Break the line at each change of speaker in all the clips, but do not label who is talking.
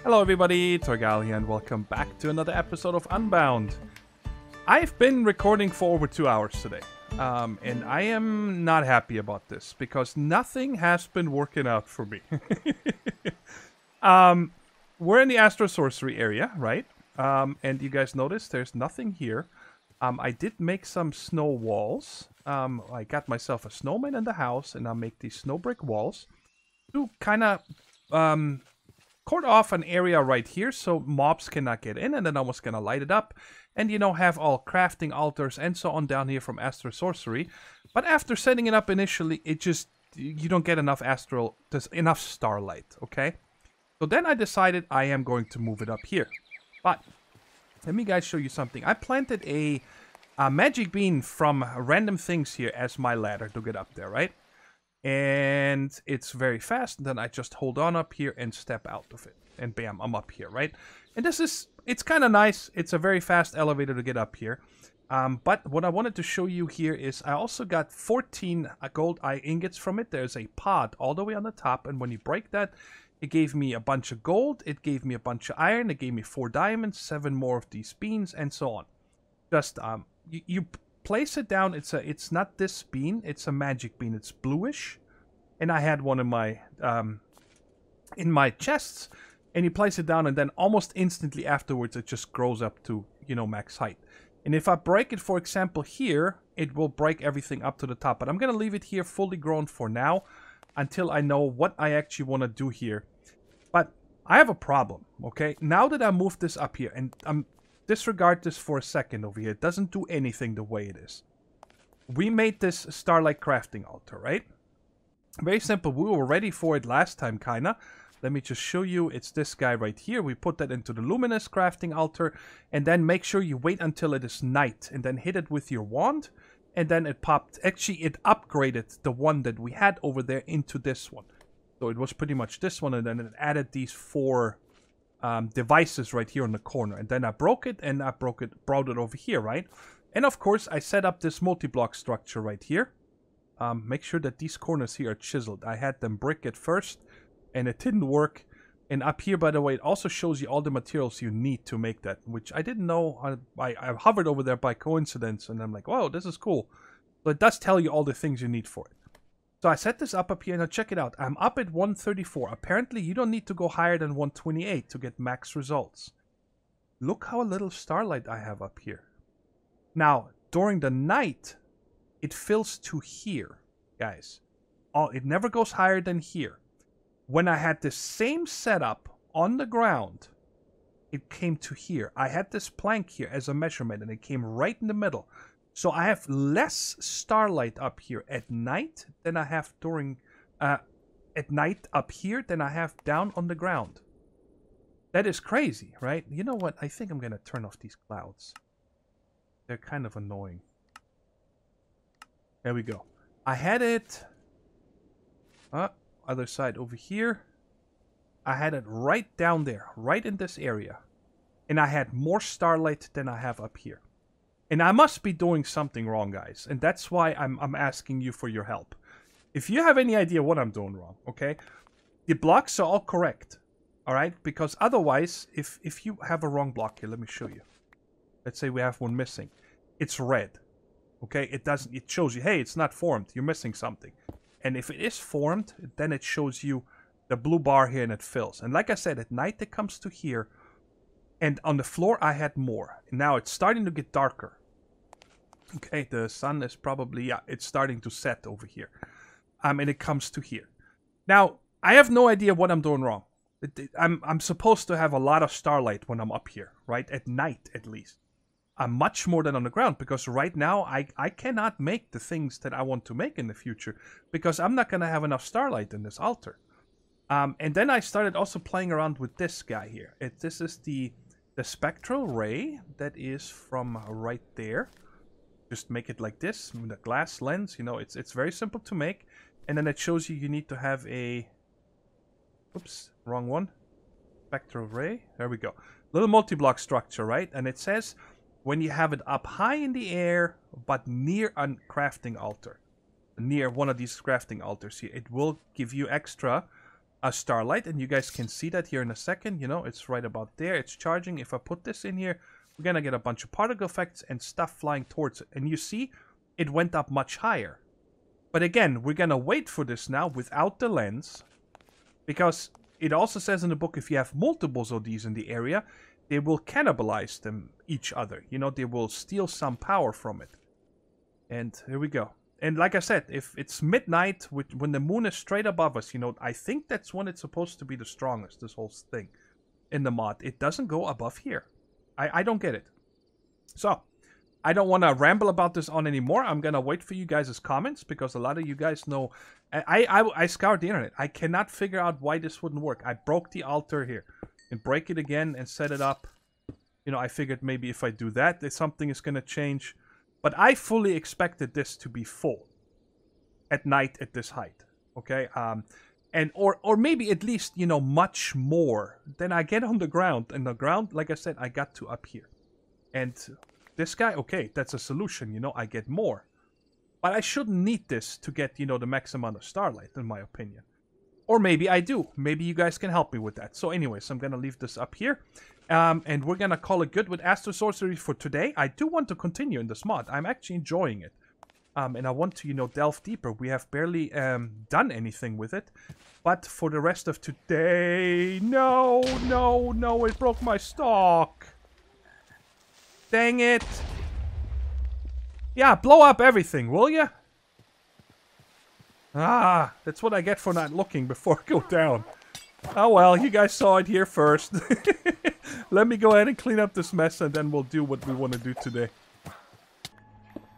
Hello everybody, Torgal here and welcome back to another episode of Unbound. I've been recording for over 2 hours today, and I am not happy about this because nothing has been working out for me. We're in the Astro Sorcery area, right? And you guys notice there's nothing here. I did make some snow walls. I got myself a snowman in the house and I'll make these snow brick walls to kind of cordon off an area right here so mobs cannot get in, and then I'm just gonna light it up and, you know, have all crafting altars and so on down here from Astro Sorcery. But after setting it up initially, it just, you don't get enough there's enough starlight, okay? So then I decided I am going to move it up here. But let me guys show you something. I planted a magic bean from random things here as my ladder to get up there, right? And it's very fast. Then I just hold on up here and step out of it. And bam, I'm up here, right? And it's kind of nice. It's a very fast elevator to get up here. But what I wanted to show you here is I also got 14 gold eye ingots from it. There's a pod all the way on the top. And when you break that, it gave me a bunch of gold. It gave me a bunch of iron. It gave me 4 diamonds, 7 more of these beans, and so on. Just, you place it down. It's not this bean. It's a magic bean. It's bluish, and I had one in my chests. And you place it down, and then almost instantly afterwards, it just grows up to, you know, max height. And if I break it, for example, here, it will break everything up to the top. But I'm gonna leave it here fully grown for now, until I know what I actually want to do here. But I have a problem. Okay, now that I moved this up here, and disregard this for a second over here. It doesn't do anything the way it is. We made this Starlight crafting altar, right? Very simple. We were ready for it last time, kinda. Let me just show you. It's this guy right here. We put that into the Luminous crafting altar. And then make sure you wait until it is night. And then hit it with your wand. And then it popped. Actually, it upgraded the one that we had over there into this one. So it was pretty much this one. And then it added these 4... devices right here in the corner, and then I broke it, and I brought it over here, right? And of course I set up this multi-block structure right here. Make sure that these corners here are chiseled. I had them brick at first and it didn't work. And up here, by the way, it also shows you all the materials you need to make that, which I didn't know. I hovered over there by coincidence, and I'm like, wow, this is cool. So it does tell you all the things you need for it. So I set this up here, and now check it out. I'm up at 134. Apparently, you don't need to go higher than 128 to get max results. Look how little starlight I have up here. Now, during the night, it fills to here, guys. Oh, it never goes higher than here. When I had the same setup on the ground, it came to here. I had this plank here as a measurement, and it came right in the middle. So I have less starlight up here at night than I have during at night up here than I have down on the ground. That is crazy, right? You know what? I think I'm gonna turn off these clouds. They're kind of annoying. There we go. I had it other side over here. I had it right down there, right in this area. And I had more starlight than I have up here. And I must be doing something wrong, guys. And that's why I'm asking you for your help. If you have any idea what I'm doing wrong, okay? The blocks are all correct, alright? Because otherwise, if you have a wrong block here, let me show you. Let's say we have one missing. It's red, okay? It shows you, hey, it's not formed. You're missing something. And if it is formed, then it shows you the blue bar here and it fills. And like I said, at night it comes to here. And on the floor, I had more. Now it's starting to get darker. Okay, the sun is probably, yeah, it's starting to set over here. And it comes to here. Now, I have no idea what I'm doing wrong. I'm supposed to have a lot of starlight when I'm up here, right? At night, at least. Much more than on the ground, because right now, I cannot make the things that I want to make in the future, because I'm not going to have enough starlight in this altar. And then I started also playing around with this guy here. This is the spectral ray that is from right there. Just make it like this, with a glass lens. You know, it's very simple to make. And then it shows you need to have a... Oops, wrong one. Spectral ray. There we go. Little multi-block structure, right? And it says when you have it up high in the air, but near a crafting altar. Near one of these crafting altars here. It will give you extra starlight, and you guys can see that here in a second. You know, it's right about there. It's charging. If I put this in here, we're gonna get a bunch of particle effects and stuff flying towards it. And you see, it went up much higher. But again, we're gonna wait for this now without the lens, because it also says in the book if you have multiples of these in the area, they will cannibalize them each other. You know, they will steal some power from it. And here we go. And like I said, if it's midnight, when the moon is straight above us, you know, I think that's when it's supposed to be the strongest, this whole thing, in the mod. It doesn't go above here. I don't get it. So, I don't want to ramble about this on anymore. I'm going to wait for you guys' comments, because a lot of you guys know... I scoured the internet. I cannot figure out why this wouldn't work. I broke the altar here. And break it again and set it up. You know, I figured maybe if I do that, something is going to change. But I fully expected this to be full at night at this height, okay? And or maybe at least, you know, much more. Then I get on the ground, and the ground, like I said, I got to up here. And this guy, okay, that's a solution, you know, I get more. But I shouldn't need this to get, you know, the max amount of starlight, in my opinion. Or maybe I do. Maybe you guys can help me with that. So anyways, I'm going to leave this up here. And we're going to call it good with Astro Sorcery for today. I do want to continue in this mod. I'm actually enjoying it. And I want to, you know, delve deeper. We have barely done anything with it. But for the rest of today... No, it broke my stalk. Dang it. Yeah, blow up everything, will ya? Ah, that's what I get for not looking before I go down. Oh well, you guys saw it here first. Let me go ahead and clean up this mess, and then we'll do what we want to do today.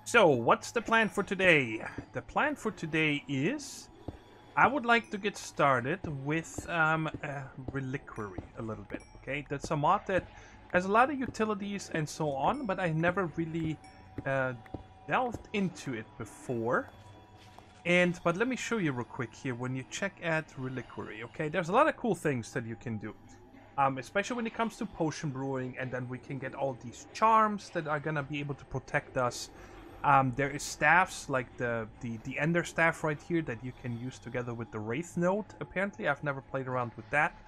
So, what's the plan for today? The plan for today is... I would like to get started with Reliquary a little bit, okay? That's a mod that has a lot of utilities and so on, but I never really delved into it before. But let me show you real quick here when you check at Reliquary, okay? There's a lot of cool things that you can do. Especially when it comes to potion brewing, and then we can get all these charms that are gonna be able to protect us. There is staffs, like the Ender Staff right here that you can use together with the Wraith Node, apparently. I've never played around with that.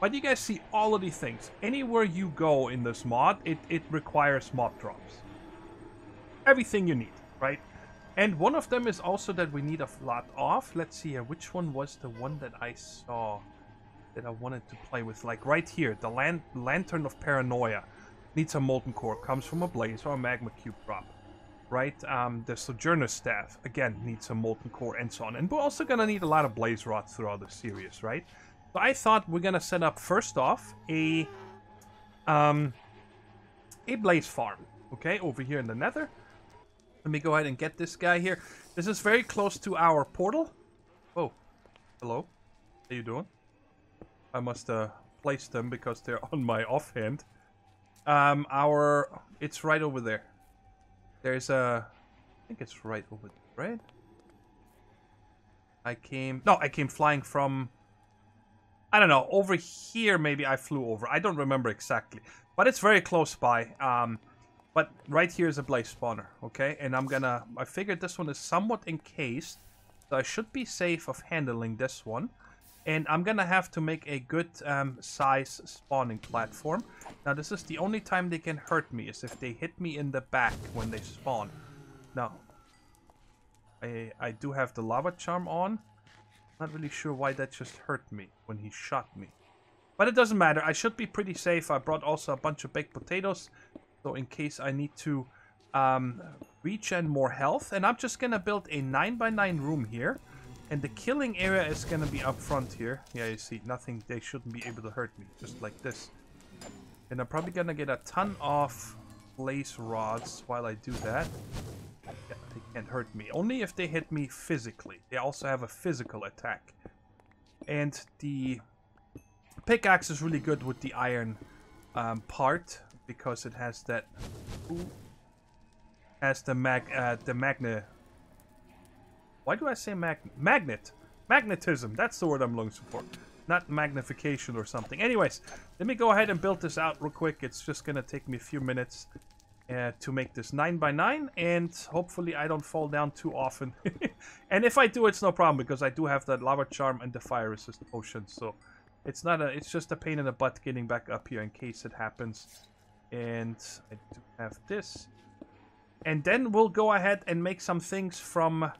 But you guys see all of these things. Anywhere you go in this mod, it requires mob drops. Everything you need, right? And one of them is also that we need a lot of. Let's see here. Which one was the one that I saw that I wanted to play with? Like right here. The Lantern of Paranoia. Needs a Molten Core. Comes from a Blaze or a Magma Cube drop. Right? The Sojourner Staff. Again, needs a Molten Core and so on. And we're also going to need a lot of Blaze Rods throughout the series, right? So I thought we're going to set up, first off, a Blaze Farm. Okay? Over here in the Nether. Let me go ahead and get this guy here. This is very close to our portal. Oh, hello. How you doing? I must place them because they're on my offhand. It's right over there. There's I think it's right over there, right? I came flying from, I don't know, over here maybe I flew over. I don't remember exactly. But it's very close by. But right here is a blaze spawner, okay? And I figured this one is somewhat encased, so I should be safe of handling this one. And I'm gonna have to make a good size spawning platform. Now this is the only time they can hurt me, is if they hit me in the back when they spawn. Now, I do have the lava charm on. Not really sure why that just hurt me when he shot me. But it doesn't matter, I should be pretty safe. I brought also a bunch of baked potatoes. So in case I need to regen more health. And I'm just going to build a 9x9 room here. And the killing area is going to be up front here. Yeah, you see, nothing, they shouldn't be able to hurt me. Just like this. And I'm probably going to get a ton of blaze rods while I do that. Yeah, they can't hurt me. Only if they hit me physically. They also have a physical attack. And the pickaxe is really good with the iron part. Because it has that, magnet. Why do I say magnet? Magnetism. That's the word I'm looking for. Not magnification or something. Anyways, let me go ahead and build this out real quick. It's just gonna take me a few minutes. to make this 9x9, and hopefully I don't fall down too often. And if I do, it's no problem because I do have that lava charm and the fire resist potion, so it's just a pain in the butt getting back up here in case it happens. And I do have this, and then we'll go ahead and make some things from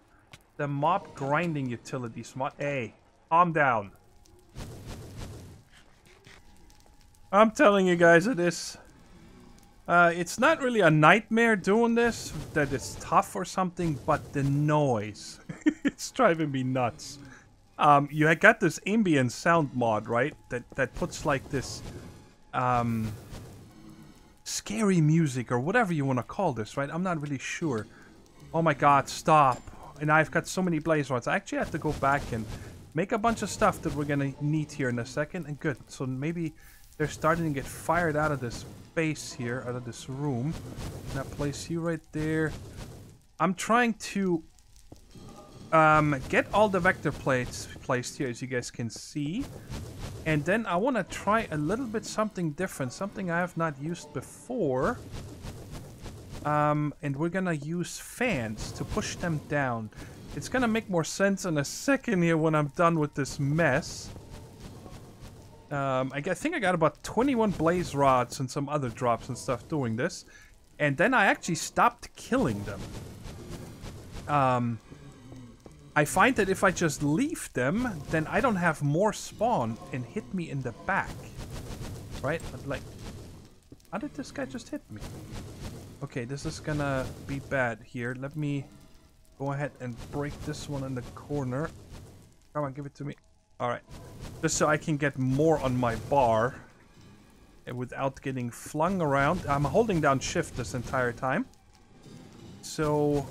the mob grinding utilities mod. Hey, calm down. I'm telling you guys, it's not really a nightmare doing this, that it's tough or something, but the noise. It's driving me nuts. You had got this ambient sound mod, right? That puts like this scary music or whatever you want to call this, right? I'm not really sure. Oh my god, stop. And I've got so many blaze rods. I actually have to go back and make a bunch of stuff that we're gonna need here in a second. And good, so maybe they're starting to get fired out of this base here, out of this room. And I place you right there. I'm trying to get all the vector plates placed here, as you guys can see. And then I want to try a little bit something different, something I have not used before. And we're gonna use fans to push them down. It's gonna make more sense in a second here when I'm done with this mess. I think I got about 21 blaze rods and some other drops and stuff doing this. And then I actually stopped killing them. I find that if I just leave them, then I don't have more spawn and hit me in the back. Right? But like, how did this guy just hit me? Okay, this is gonna be bad here. Let me go ahead and break this one in the corner. Come on, give it to me. Alright. Just so I can get more on my bar without getting flung around. I'm holding down shift this entire time. So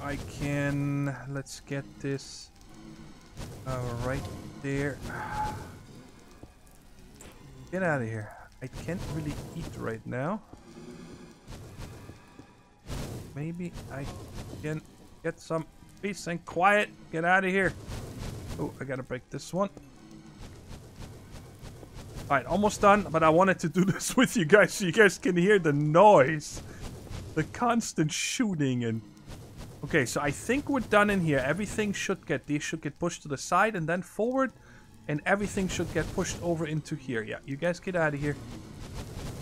I can... Let's get this right there. Get out of here. I can't really eat right now. Maybe I can get some peace and quiet. Get out of here. Oh, I gotta break this one. Alright, almost done, but I wanted to do this with you guys so you guys can hear the noise. The constant shooting and... Okay, so I think we're done in here. Everything should get... These should get pushed to the side and then forward. And everything should get pushed over into here. Yeah, you guys get out of here.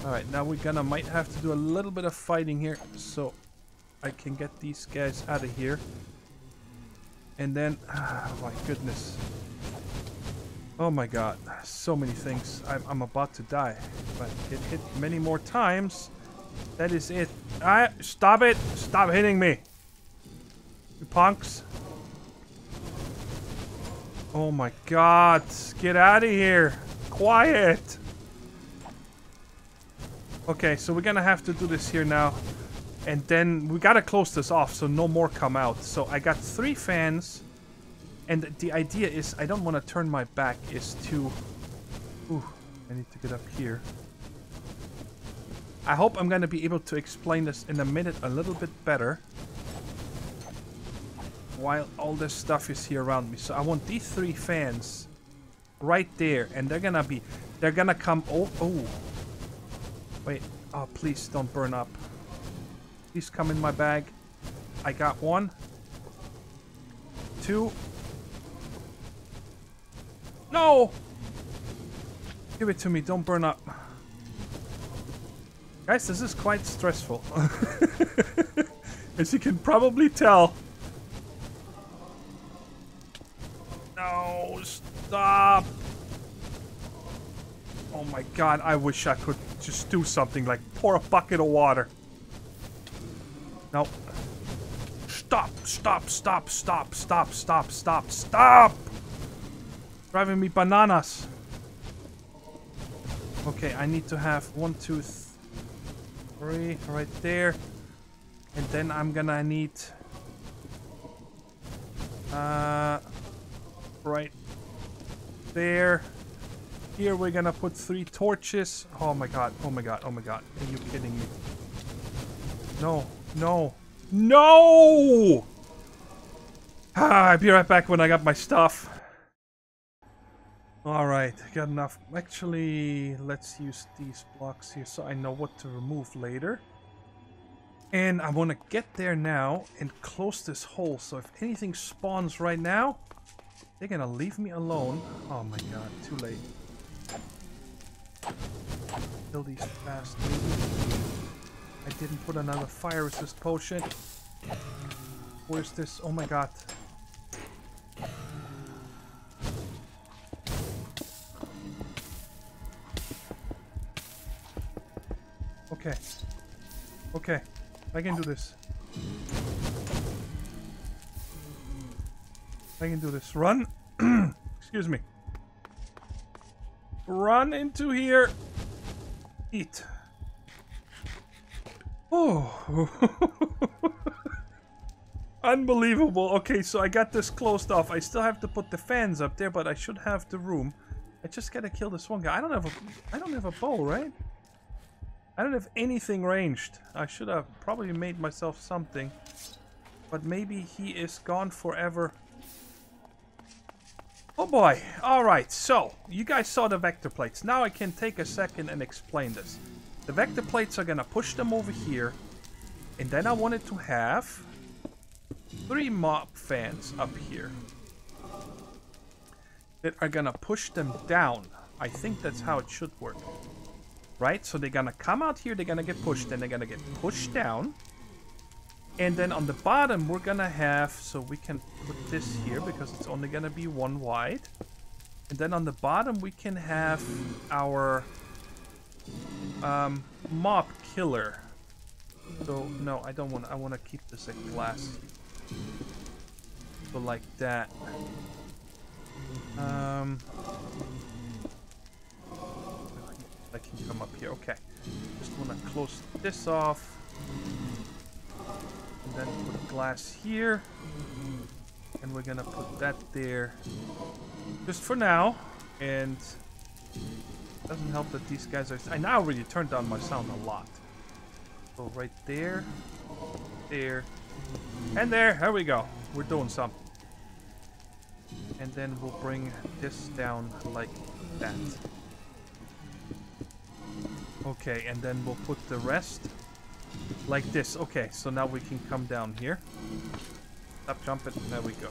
Alright, now we're might have to do a little bit of fighting here. So I can get these guys out of here. And then... Oh my goodness. Oh my god. So many things. I'm about to die. If I get hit many more times, that is it. Stop it! Stop hitting me! You punks. Oh my god. Get out of here. Quiet. Okay, so we're gonna have to do this here now. And then we gotta close this off so no more come out. So I got 3 fans. And the idea is, I don't want to turn my back, is to... Ooh, I need to get up here. I hope I'm gonna be able to explain this in a minute a little bit better. While all this stuff is here around me. So I want these 3 fans right there. And they're gonna come... Oh. Wait. Oh, please don't burn up. Please come in my bag. I got 1. 2. No! Give it to me. Don't burn up. Guys, this is quite stressful. As you can probably tell. No, stop. Oh my god, I wish I could just do something like pour a bucket of water. No. Stop, stop, stop, stop, stop, stop, stop, stop! Driving me bananas. Okay, I need to have 1, 2, 3 right there. And then I'm gonna need... right there. Here we're gonna put 3 torches. Oh my god, oh my god, oh my god. Are you kidding me? No, no, no! I'll be right back when I got my stuff. Alright, got enough. Actually, let's use these blocks here so I know what to remove later. And I want to get there now and close this hole. So if anything spawns right now, they're gonna leave me alone. Oh my god, too late. Kill these bastards. I didn't put another fire resist potion. Where's this? Oh my god. Okay. Okay. I can do this. I can do this. Run! Excuse me. Run into here! Eat. Oh. Unbelievable. Okay, so I got this closed off. I still have to put the fans up there, but I should have the room. I just gotta kill this one guy. I don't have a bow, right? I don't have anything ranged. I should have probably made myself something. But maybe he is gone forever. Oh boy. Alright, so you guys saw the vector plates. Now I can take a second and explain this. The vector plates are gonna push them over here. And then I wanted to have 3 mob fans up here that are gonna push them down. I think that's how it should work. Right? So they're gonna come out here, they're gonna get pushed, then they're gonna get pushed down. And then on the bottom we're gonna have, so we can put this here because it's only gonna be 1 wide. And then on the bottom we can have our mob killer. So no, I don't want, I want to keep this at glass. So like that. I can come up here. Okay. Just want to close this off. And then put glass here. And we're gonna put that there. Just for now. And it doesn't help that these guys are... I now already turned down my sound a lot. So right there. There. And there. There we go. We're doing something. And then we'll bring this down like that. Okay, and then we'll put the rest like this. Okay, so now we can come down here. Stop jumping. There we go.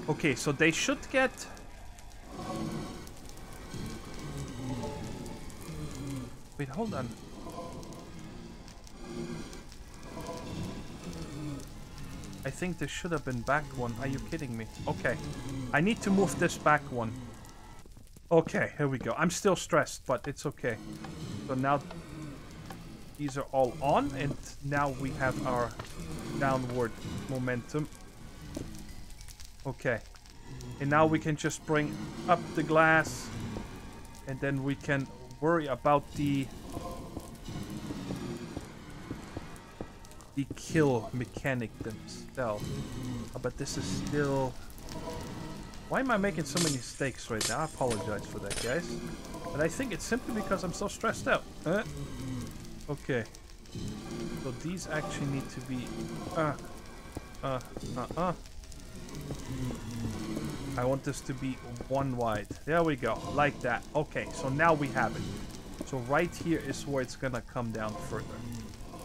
Okay, so they should get... Wait, hold on. I think this should have been back one. Are you kidding me? Okay. I need to move this back one. Okay, here we go. I'm still stressed, but it's okay. So now these are all on, and now we have our downward momentum. Okay. And now we can just bring up the glass, and then we can worry about the kill mechanic themselves. Oh, but this is still... Why am I making so many mistakes right now? I apologize for that, guys. But I think it's simply because I'm so stressed out. Okay. So these actually need to be... I want this to be 1 wide. There we go. Like that. Okay, so now we have it. So right here is where it's gonna come down further.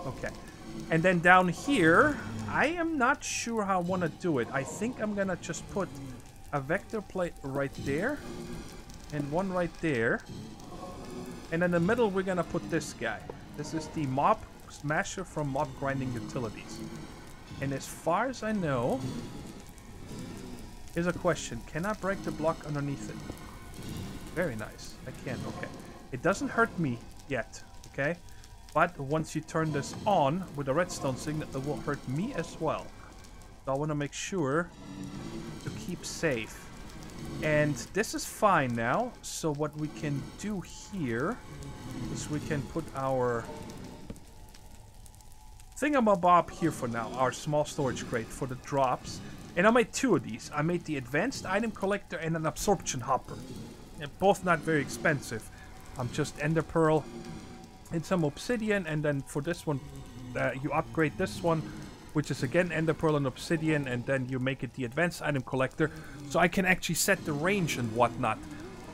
Okay. And then down here, I am not sure how I want to do it. I think I'm gonna just put a vector plate right there. And one right there. And in the middle, we're gonna put this guy. This is the Mob Smasher from Mob Grinding Utilities. And as far as I know... Here's a question. Can I break the block underneath it? Very nice. I can. Okay. It doesn't hurt me yet. Okay? But once you turn this on with a redstone signal, it will hurt me as well. So I want to make sure to keep safe. And this is fine now. So what we can do here is we can put our thingamabob here for now. Our small storage crate for the drops. And I made 2 of these. I made the advanced item collector and an absorption hopper. And both not very expensive. Just ender pearl and some obsidian, and then for this one you upgrade this one, which is again ender pearl and obsidian, and then you make it the advanced item collector, so I can actually set the range and whatnot.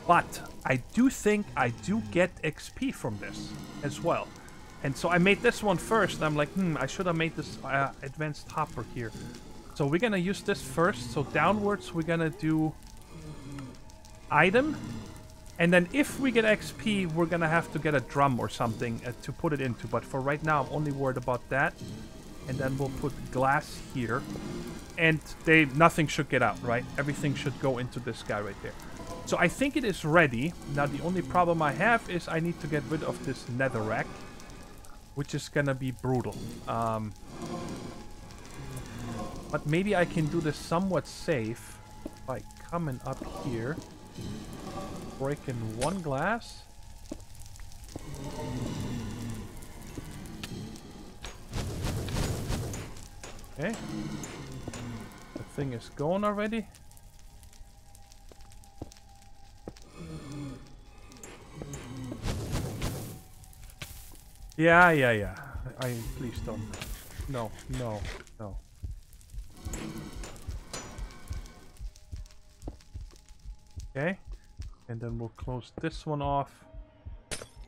But I do think I do get XP from this as well. And so I made this one first. And I'm like, I should have made this advanced hopper here. So we're gonna use this first. So downwards, we're gonna do item. And then if we get XP, we're gonna have to get a drum or something to put it into. But for right now, I'm only worried about that. And then we'll put glass here. And nothing should get out, right? Everything should go into this guy right there. So I think it is ready. Now the only problem I have is I need to get rid of this netherrack, which is gonna be brutal. But maybe I can do this somewhat safe by coming up here, breaking one glass. Okay. The thing is going already. Yeah. Please don't. No. Okay. And then we'll close this one off.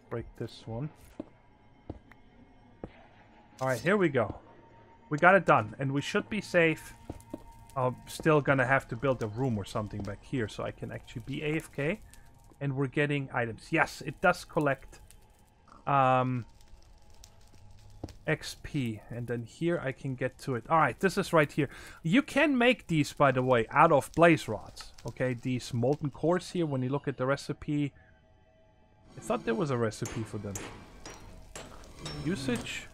Break this one. Alright, here we go. We got it done. And we should be safe. I'm still gonna have to build a room or something back here so I can actually be AFK. And we're getting items. Yes, it does collect XP. And then here I can get to it. Alright, this is right here. You can make these, by the way, out of blaze rods. Okay, these molten cores here, when you look at the recipe. I thought there was a recipe for them. Usage.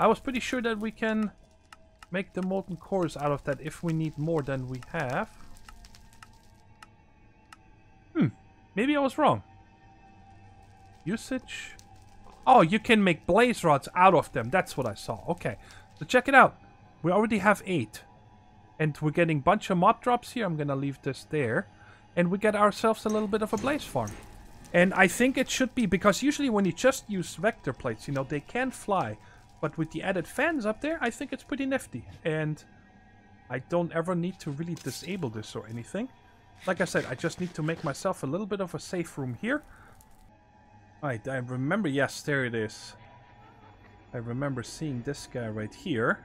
I was pretty sure that we can make the molten cores out of that if we need more than we have. Maybe I was wrong. Usage. Oh, you can make blaze rods out of them. That's what I saw. Okay. So check it out. We already have 8. And we're getting a bunch of mob drops here. I'm going to leave this there. And we get ourselves a little bit of a blaze farm. And I think it should be, because usually when you just use vector plates, you know, they can fly. But with the added fans up there, I think it's pretty nifty. And I don't ever need to really disable this or anything. Like I said, I just need to make myself a little bit of a safe room here. Alright, I remember, yes, there it is. I remember seeing this guy right here.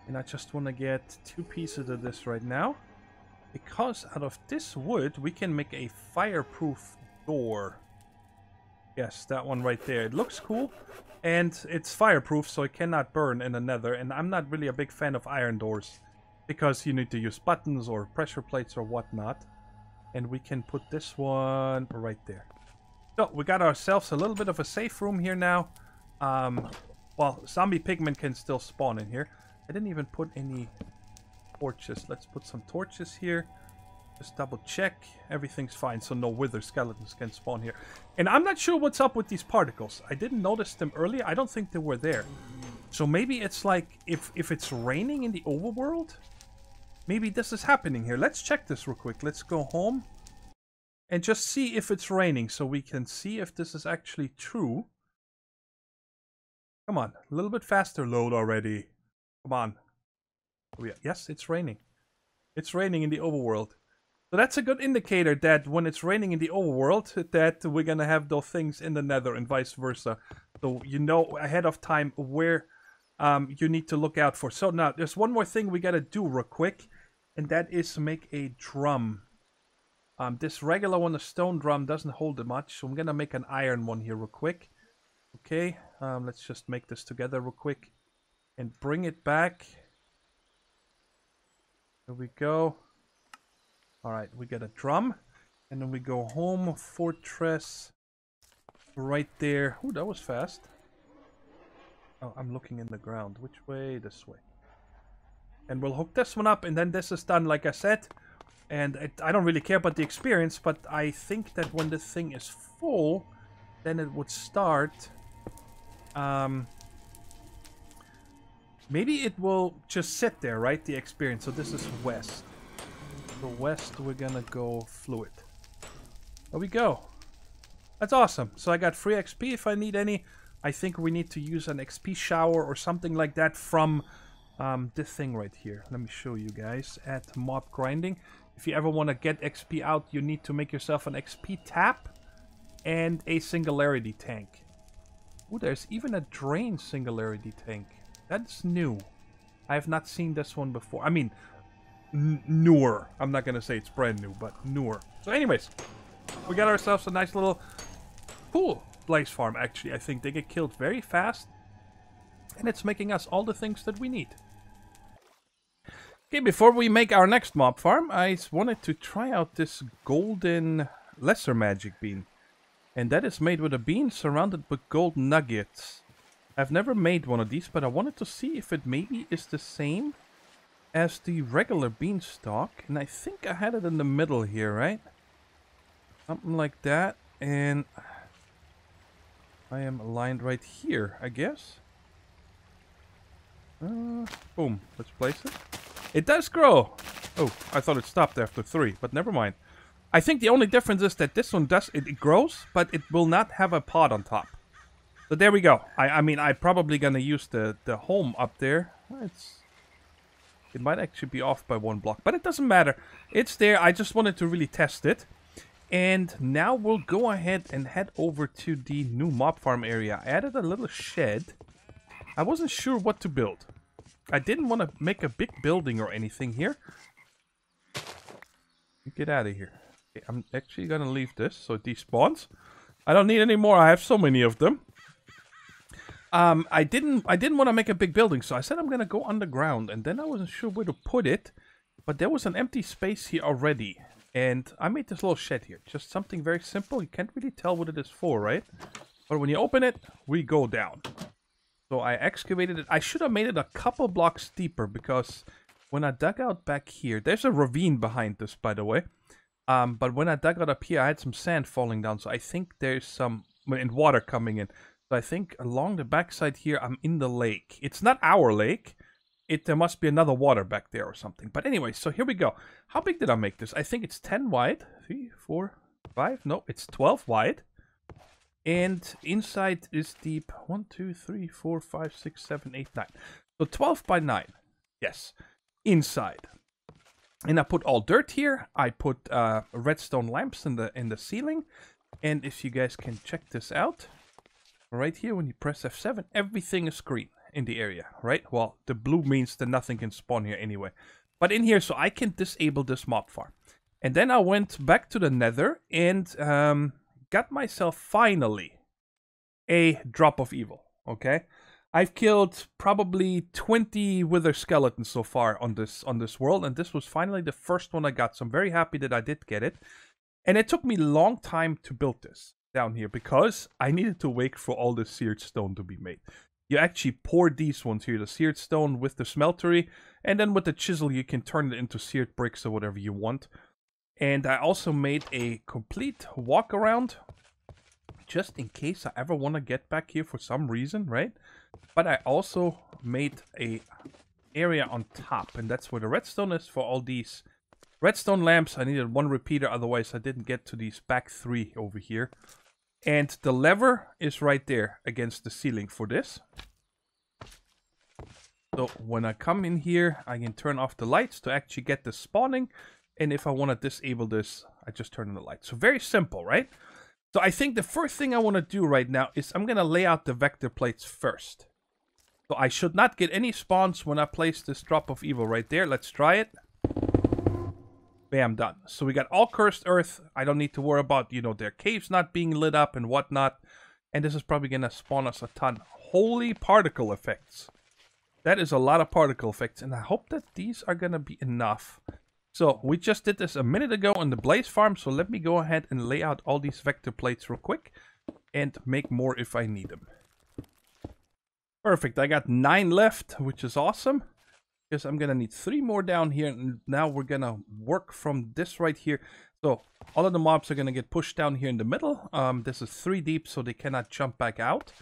And I just want to get 2 pieces of this right now. Because out of this wood, we can make a fireproof door. Yes, that one right there. It looks cool. And it's fireproof, so it cannot burn in the nether. And I'm not really a big fan of iron doors. Because you need to use buttons or pressure plates or whatnot. And we can put this one right there. So, we got ourselves a little bit of a safe room here now. Well, zombie pigmen can still spawn in here. I didn't even put any torches. Let's put some torches here. Just double check. Everything's fine, so no wither skeletons can spawn here. And I'm not sure what's up with these particles. I didn't notice them earlier. I don't think they were there. So maybe it's like, if it's raining in the overworld, maybe this is happening here. Let's check this real quick. Let's go home and just see if it's raining so we can see if this is actually true. Come on, a little bit faster load already. Come on. Oh, yeah. Yes, it's raining. It's raining in the overworld. So that's a good indicator that when it's raining in the overworld, that we're gonna have those things in the nether and vice versa. So you know ahead of time where you need to look out for. So now, there's one more thing we gotta do real quick, and that is make a drum. This regular one, a stone drum, doesn't hold it much, so I'm gonna make an iron one here real quick. Okay, let's just make this together real quick and bring it back. There we go. Alright, we get a drum, and then we go home, fortress, right there. Ooh, that was fast. Oh, I'm looking in the ground. Which way? This way. And we'll hook this one up, and then this is done, like I said. And I don't really care about the experience, but I think that when this thing is full, then it would start. Maybe it will just sit there, right? The experience. So this is west. So west, we're gonna go fluid. There we go. That's awesome. So I got free XP if I need any. I think we need to use an XP shower or something like that from this thing right here. Let me show you guys. At mob grinding. If you ever want to get XP out, you need to make yourself an XP tap and a singularity tank. Ooh, there's even a drain singularity tank. That's new. I have not seen this one before. I mean, newer. I'm not gonna say it's brand new, but newer. So anyways, we got ourselves a nice little cool blaze farm, actually. I think they get killed very fast, and it's making us all the things that we need. Okay, before we make our next mob farm, I wanted to try out this golden lesser magic bean. And that is made with a bean surrounded with gold nuggets. I've never made one of these, but I wanted to see if it maybe is the same as the regular beanstalk. And I think I had it in the middle here, right? Something like that. And I am aligned right here, I guess. Boom. Let's place it. It does grow. Oh, I thought it stopped after 3, but never mind. I think the only difference is that this one does, it grows, but it will not have a pod on top. So there we go. I mean, I'm probably gonna use the home up there. It might actually be off by 1 block, but it doesn't matter. It's there. I just wanted to really test it. And now we'll go ahead and head over to the new mob farm area. I added a little shed. I wasn't sure what to build. I didn't want to make a big building or anything here. Get out of here. Okay, I'm actually gonna leave this so it despawns. I don't need any more. I have so many of them. I didn't want to make a big building, so I said I'm gonna go underground, and then I wasn't sure where to put it, but there was an empty space here already, and I made this little shed here. Just something very simple. You can't really tell what it is for, right? But when you open it, we go down. So I excavated it. I should have made it a couple blocks deeper, because when I dug out back here, there's a ravine behind this, by the way. But when I dug out up here, I had some sand falling down, so I think there's some and water coming in. So I think along the backside here, I'm in the lake. It's not our lake. There must be another water back there or something. But anyway, so here we go. How big did I make this? I think it's 10 wide. 3, 4, 5. No, it's 12 wide. And inside is deep 1, 2, 3, 4, 5, 6, 7, 8, 9. So 12 by 9. Yes. Inside. And I put all dirt here. I put redstone lamps in the ceiling. And if you guys can check this out, right here when you press F7, everything is green in the area, right? Well, the blue means that nothing can spawn here anyway. But in here, so I can disable this mob farm. And then I went back to the nether and got myself finally a drop of evil, okay? I've killed probably 20 wither skeletons so far on this world, and this was finally the first one I got, so I'm very happy that I did get it. And it took me a long time to build this down here, because I needed to wait for all the seared stone to be made. You actually pour these ones here, the seared stone with the smeltery, and then with the chisel you can turn it into seared bricks or whatever you want. And I also made a complete walk around, just in case I ever want to get back here for some reason, right? But I also made a area on top, and that's where the redstone is for all these redstone lamps. I needed 1 repeater, otherwise I didn't get to these back 3 over here. And the lever is right there against the ceiling for this. So when I come in here, I can turn off the lights to actually get the spawning. And if I want to disable this, I just turn on the lights. So very simple, right? So I think the first thing I want to do right now is I'm going to lay out the vector plates first. So I should not get any spawns when I place this drop of evil right there. Let's try it. Bam, done. So we got all cursed earth. I don't need to worry about, you know, their caves not being lit up and whatnot. And this is probably going to spawn us a ton. Holy particle effects. That is a lot of particle effects. And I hope that these are going to be enough. So we just did this a minute ago on the blaze farm. So let me go ahead and lay out all these vector plates real quick. And make more if I need them. Perfect. I got 9 left, which is awesome. Because I'm going to need 3 more down here. And now we're going to work from this right here. So all of the mobs are going to get pushed down here in the middle. This is 3 deep, so they cannot jump back out.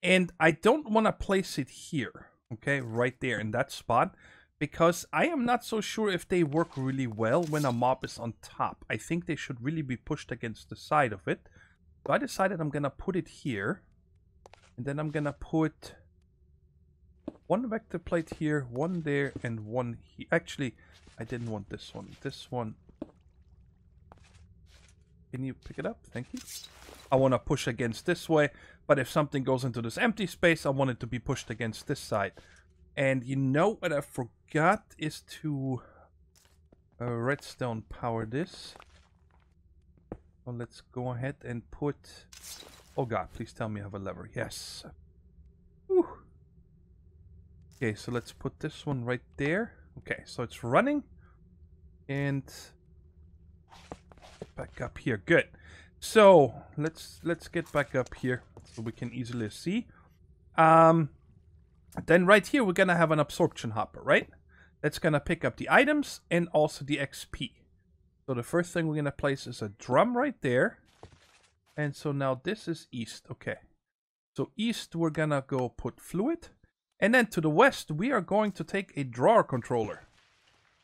And I don't want to place it here. Okay, right there in that spot. Because I am not so sure if they work really well when a mob is on top. I think they should really be pushed against the side of it. So I decided I'm going to put it here. And then I'm going to put 1 vector plate here, 1 there, and 1 here. Actually, I didn't want this one. This one. Can you pick it up? Thank you. I want to push against this way, but if something goes into this empty space, I want it to be pushed against this side. And you know what I forgot is to redstone power this. So let's go ahead and put... Oh god, please tell me I have a lever. Yes. Whew. Okay, so let's put this one right there. Okay, so it's running. And back up here. Good. So let's get back up here so we can easily see. Then right here we're gonna have an absorption hopper, right? That's gonna pick up the items and also the XP. So the first thing we're gonna place is a drum right there. And so now this is east. Okay. So east we're gonna go put fluid. And then to the west we are going to take a drawer controller.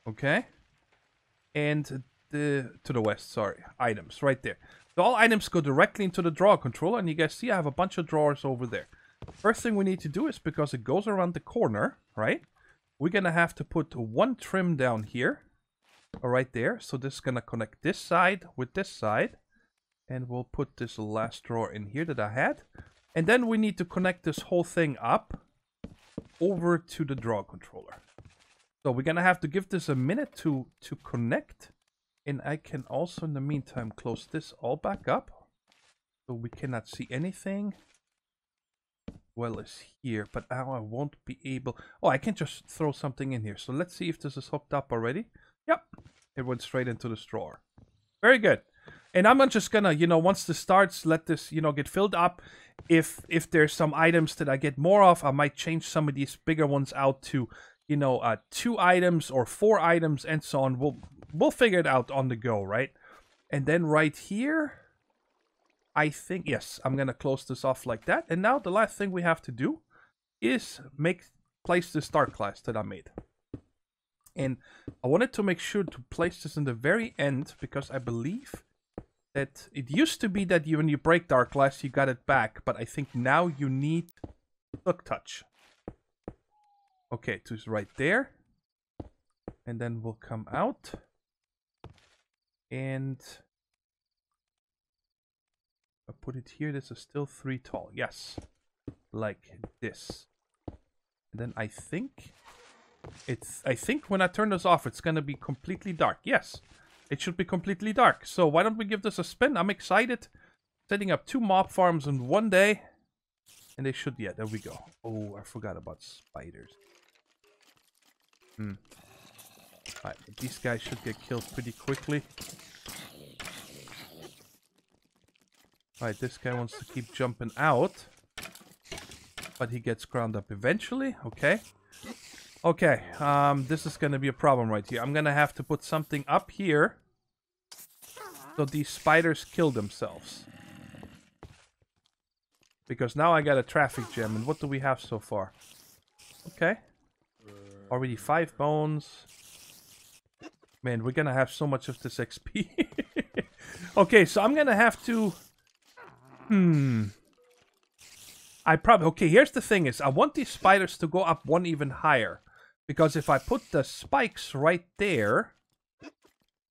Okay. And to the west, sorry. Items right there. So all items go directly into the drawer controller. And you guys see I have a bunch of drawers over there. First thing we need to do is, because it goes around the corner, right? We're gonna have to put one trim down here. Right there. So this is gonna connect this side with this side. And we'll put this last drawer in here that I had. And then we need to connect this whole thing up over to the drawer controller. So we're gonna have to give this a minute to connect. And I can also in the meantime close this all back up. So we cannot see anything. Well is here, but now I won't be able... Oh, I can just throw something in here. So let's see if this is hooked up already. Yep, it went straight into this drawer. Very good. And I'm just gonna, once this starts, let this, get filled up. If there's some items that I get more of, I might change some of these bigger ones out to, 2 items or 4 items and so on. We'll figure it out on the go, right? And then right here... I think, yes, I'm going to close this off like that. And now the last thing we have to do is place this start class that I made. And I wanted to make sure to place this in the very end, because I believe that it used to be that when you break dark glass, you got it back. But I think now you need Hook Touch. Okay, so it's right there. And then we'll come out. And... I put it here. This is still 3 tall. Yes. Like this. And then I think when I turn this off, it's going to be completely dark. Yes. It should be completely dark. So why don't we give this a spin? I'm excited. Setting up 2 mob farms in one day. And they should... Yeah, there we go. Oh, I forgot about spiders. Alright, these guys should get killed pretty quickly. Alright, this guy wants to keep jumping out. But he gets ground up eventually. Okay. Okay, this is going to be a problem right here. I'm going to have to put something up here. So these spiders kill themselves. Because now I got a traffic jam. And what do we have so far? Okay. Already 5 bones. Man, we're going to have so much of this XP. Okay, so I'm going to have to... Okay, here's the thing is, I want these spiders to go up one even higher. Because if I put the spikes right there,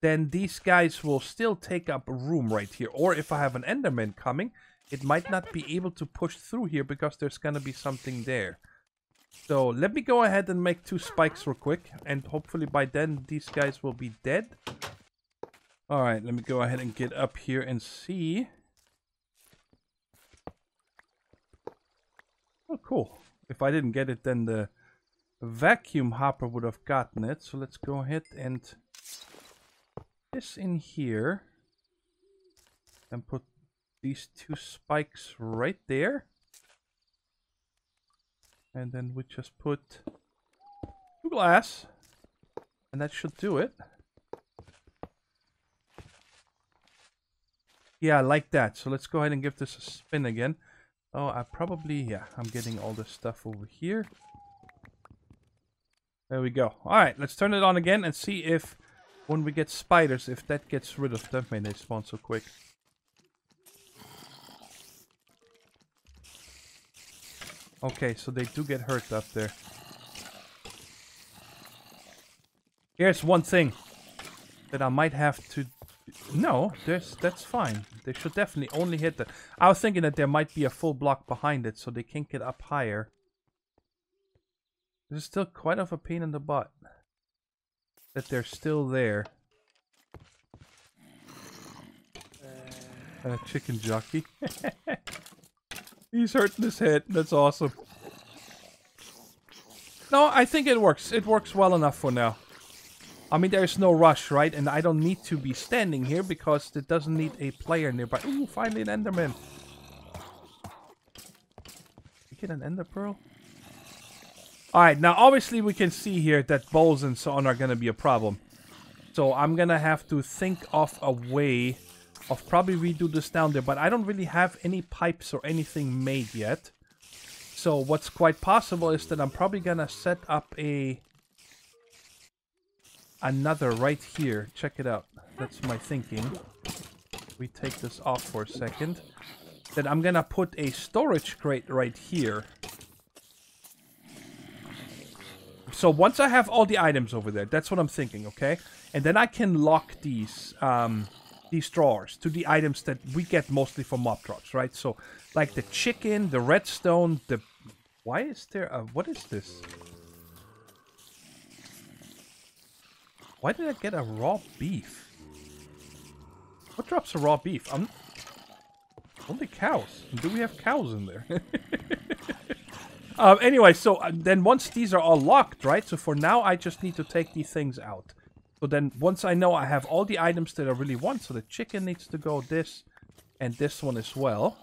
then these guys will still take up room right here. Or if I have an Enderman coming, it might not be able to push through here because there's gonna be something there. So let me go ahead and make 2 spikes real quick. And hopefully by then these guys will be dead. Alright, let me go ahead and get up here and see... Oh, cool. If I didn't get it, then the vacuum hopper would have gotten it. So let's go ahead and this in here. And put these 2 spikes right there. And then we just put 2 glass. And that should do it. Yeah, like that. So let's go ahead and give this a spin again. Oh, I'm getting all this stuff over here. There we go. Alright, let's turn it on again and see if, when we get spiders, if that gets rid of them. Man, they spawn so quick. Okay, so they do get hurt up there. Here's one thing that I might have to No, that's fine. They should definitely only hit that. I was thinking that there might be a full block behind it, so they can't get up higher. This is still quite of a pain in the butt that they're still there. Chicken jockey. He's hurting his head. That's awesome. No, I think it works. It works well enough for now. I mean, there's no rush, right? And I don't need to be standing here because it doesn't need a player nearby. Ooh, finally an Enderman. You get an Ender Pearl? Alright, now obviously we can see here that bowls and so on are going to be a problem. So I'm going to have to think of a way of probably redo this down there. But I don't really have any pipes or anything made yet. So what's quite possible is that I'm probably going to set up another right here. Check it out. That's my thinking. We take this off for a second. Then I'm gonna put a storage crate right here. So once I have all the items over there, that's what I'm thinking, okay? And then I can lock these drawers to the items that we get mostly from mob drops, right? So like the chicken, the redstone, the... Why is there a... What is this? Why did I get a raw beef? What drops a raw beef? Only cows. Do we have cows in there? Anyway, so then once these are all locked, right? So for now, I just need to take these things out. So then once I know I have all the items that I really want, so the chicken needs to go, this, and this one as well.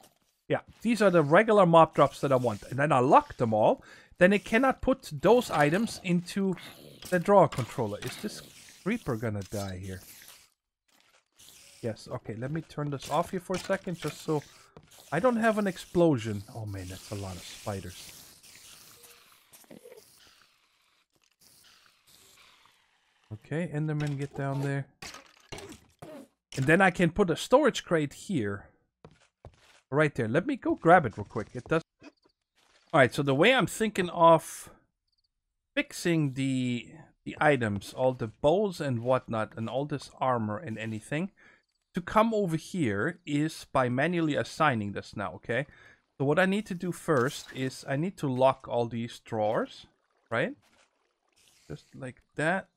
Yeah, these are the regular mob drops that I want. And then I lock them all. Then it cannot put those items into the drawer controller. Is this creeper gonna die here? Yes, okay, let me turn this off here for a second, just so I don't have an explosion. Oh man, that's a lot of spiders. Okay, Enderman, get down there. And then I can put a storage crate here. Right there. Let me go grab it real quick. It does. Alright, so the way I'm thinking of fixing the items, all the bows and whatnot, and all this armor and anything, to come over here is by manually assigning this now, okay? So what I need to do first is I need to lock all these drawers, right? Just like that.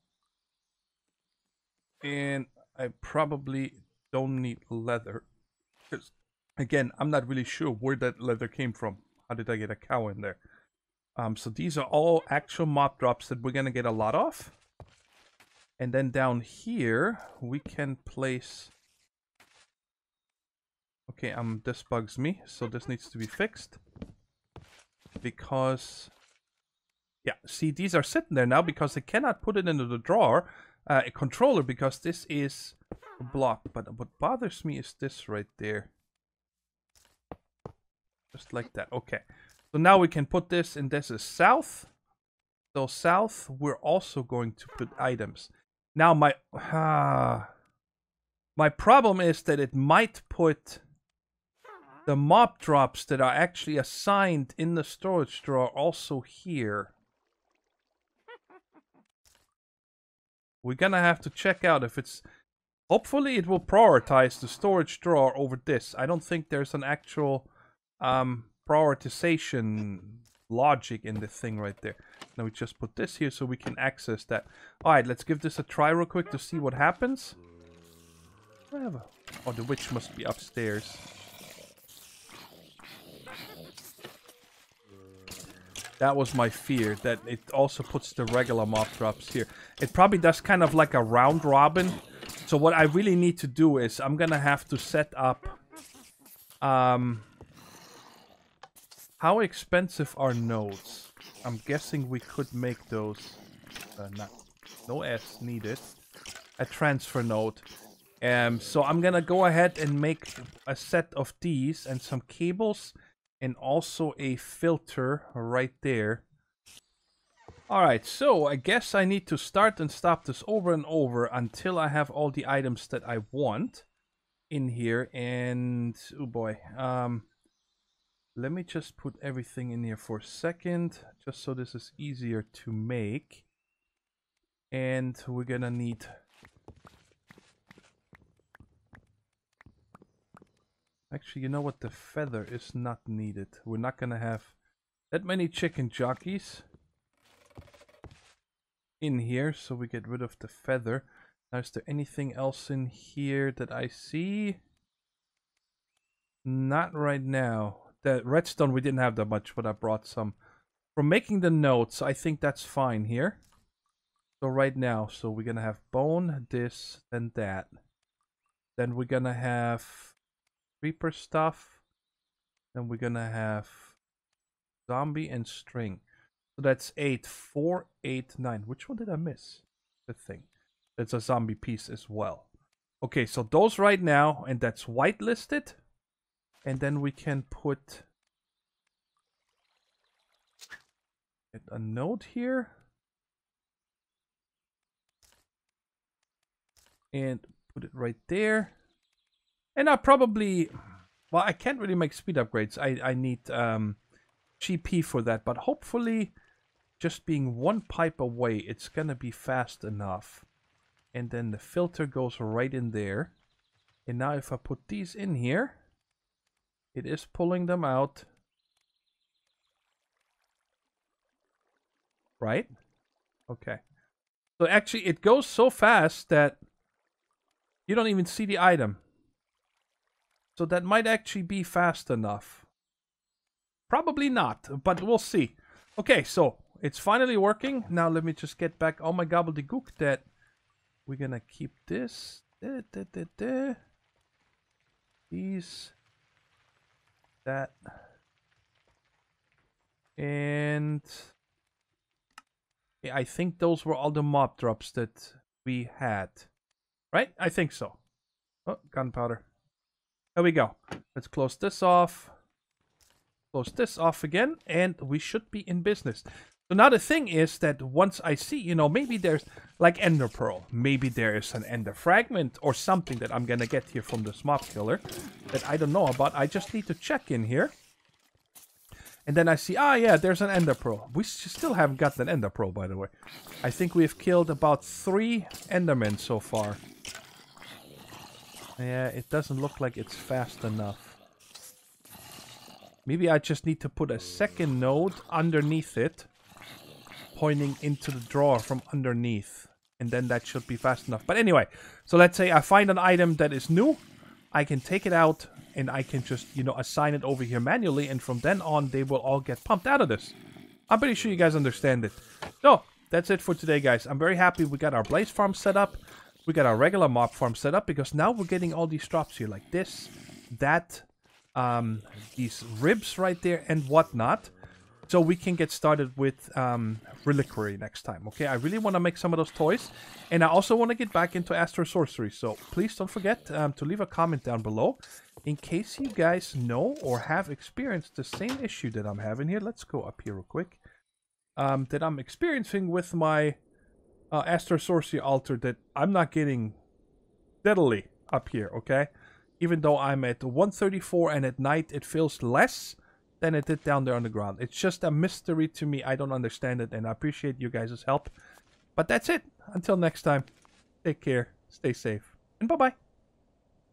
And I probably don't need leather. Because, again, I'm not really sure where that leather came from. How did I get a cow in there? So these are all actual mob drops that we're going to get a lot of. And then down here, we can place... Okay, this bugs me, so this needs to be fixed. Because... Yeah, see, these are sitting there now because they cannot put it into the drawer. A controller, because this is a block. But what bothers me is this right there. Just like that. Okay. So now we can put this, and this is south. So south, we're also going to put items. Now my problem is that it might put the mob drops that are actually assigned in the storage drawer also here. We're gonna have to check out if it's... Hopefully it will prioritize the storage drawer over this. I don't think there's an actual prioritization logic in this thing right there. Now we just put this here so we can access that. Alright, let's give this a try real quick to see what happens. Oh, the witch must be upstairs. That was my fear, that it also puts the regular mob drops here. It probably does kind of like a round robin. So what I really need to do is I'm gonna have to set up... how expensive are nodes? I'm guessing we could make those... no S needed. A transfer node. So I'm gonna go ahead and make a set of these and some cables... And also a filter right there. Alright, so I guess I need to start and stop this over and over until I have all the items that I want in here. And, oh boy, let me just put everything in here for a second, just so this is easier to make. And we're gonna need Actually, you know what? The feather is not needed. We're not gonna have that many chicken jockeys in here, so we get rid of the feather. Now, is there anything else in here that I see? Not right now. The redstone, we didn't have that much, but I brought some. From making the notes, I think that's fine here. So right now, so we're gonna have bone, this, then that. Then we're gonna have creeper stuff. Then we're gonna have zombie and string. So that's 8, 4, 8, 9. Which one did I miss? The thing. That's a zombie piece as well. Okay, so those right now, and that's whitelisted. And then we can put a note here. And put it right there. And I probably... Well, I can't really make speed upgrades. I need GP for that. But hopefully, just being one pipe away, it's gonna be fast enough. And then the filter goes right in there. And now if I put these in here, it is pulling them out. Right? Okay. So actually, it goes so fast that you don't even see the item. So that might actually be fast enough. Probably not, but we'll see. Okay, so it's finally working. Now let me just get back all my gobbledygook that we're gonna keep this. These. That. And yeah, I think those were all the mob drops that we had. Right? I think so. Oh, gunpowder. There we go. Let's close this off. Close this off again. And we should be in business. So now the thing is that once I see, you know, maybe there's like ender pearl. Maybe there is an ender fragment or something that I'm going to get here from this mob killer that I don't know about. I just need to check in here. And then I see, ah, yeah, there's an ender pearl. We still haven't got an ender pearl, by the way. I think we've killed about 3 endermen so far. Yeah, it doesn't look like it's fast enough. Maybe I just need to put a second node underneath it, pointing into the drawer from underneath. And then that should be fast enough. But anyway, so let's say I find an item that is new. I can take it out and I can just, you know, assign it over here manually. And from then on, they will all get pumped out of this. I'm pretty sure you guys understand it. So, that's it for today, guys. I'm very happy we got our blaze farm set up. We got our regular mob farm set up because now we're getting all these drops here like this, that, these ribs right there and whatnot. So we can get started with reliquary next time, okay? I really want to make some of those toys. And I also want to get back into Astro Sorcery. So please don't forget to leave a comment down below in case you guys know or have experienced the same issue that I'm having here. Let's go up here real quick. That I'm experiencing with my Astro Sorcery altar that I'm not getting steadily up here, okay? Even though I'm at 134 and at night it feels less than it did down there on the ground. It's just a mystery to me. I don't understand it and I appreciate you guys' help. But that's it. Until next time, take care, stay safe, and bye-bye.